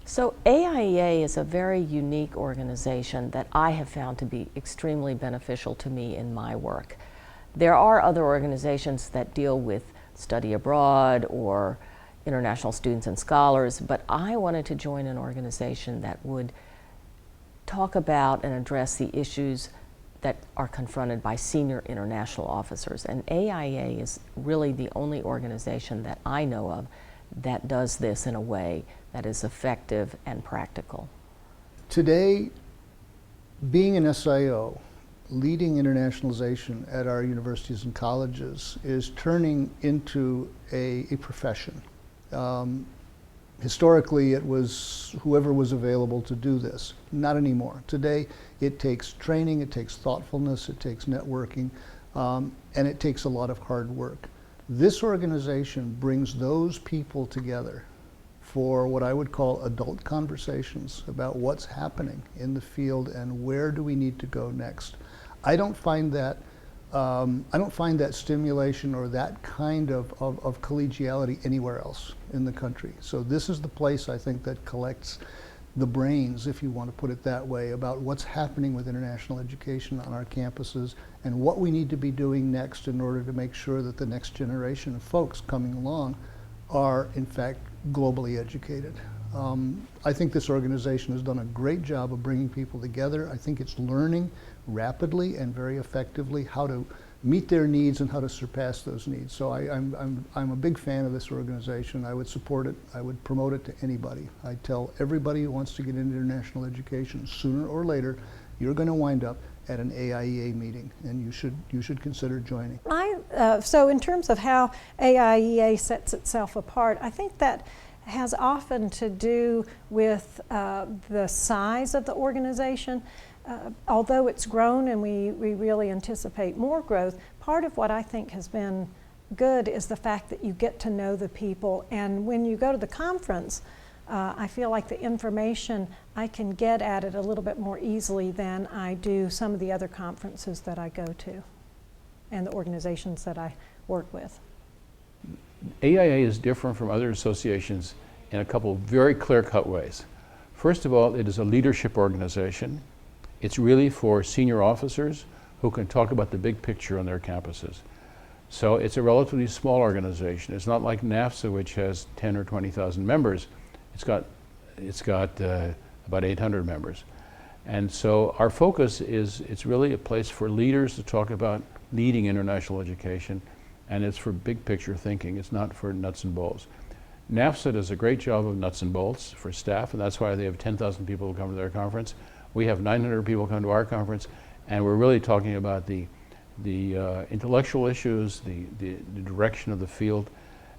So AIEA is a very unique organization that I have found to be extremely beneficial to me in my work. There are other organizations that deal with study abroad or international students and scholars, but I wanted to join an organization that would talk about and address the issues that are confronted by senior international officers. And AIEA is really the only organization that I know of that does this in a way that is effective and practical. Today, being an SIO, leading internationalization at our universities and colleges is turning into a profession. Historically, it was whoever was available to do this. Not anymore. Today, it takes training, it takes thoughtfulness, it takes networking, and it takes a lot of hard work. This organization brings those people together for what I would call adult conversations about what's happening in the field and where do we need to go next. I don't find that stimulation or that kind of collegiality anywhere else in the country. So this is the place, I think, that collects the brains, if you want to put it that way, about what's happening with international education on our campuses and what we need to be doing next in order to make sure that the next generation of folks coming along are, in fact, globally educated. I think this organization has done a great job of bringing people together. I think it's learning rapidly and very effectively how to meet their needs and how to surpass those needs. So I'm a big fan of this organization. I would support it. I would promote it to anybody. I tell everybody who wants to get into international education, sooner or later, you're going to wind up at an AIEA meeting, and you should consider joining. So in terms of how AIEA sets itself apart, I think that has often to do with the size of the organization. Although it's grown and we really anticipate more growth, part of what I think has been good is the fact that you get to know the people, and when you go to the conference, I feel like the information I can get at it a little bit more easily than I do some of the other conferences that I go to and the organizations that I work with. AIA is different from other associations in a couple of very clear-cut ways. First of all, it is a leadership organization. It's really for senior officers who can talk about the big picture on their campuses. So it's a relatively small organization. It's not like NAFSA, which has 10 or 20,000 members. It's got about 800 members. And so our focus is, it's really a place for leaders to talk about leading international education, and it's for big picture thinking. It's not for nuts and bolts. NAFSA does a great job of nuts and bolts for staff, and that's why they have 10,000 people who come to their conference. We have 900 people come to our conference, and we're really talking about the intellectual issues, the direction of the field,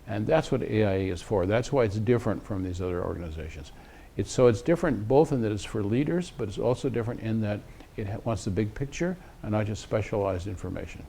and that's what AIE is for. That's why it's different from these other organizations. It's different both in that it's for leaders, but it's also different in that it wants the big picture and not just specialized information.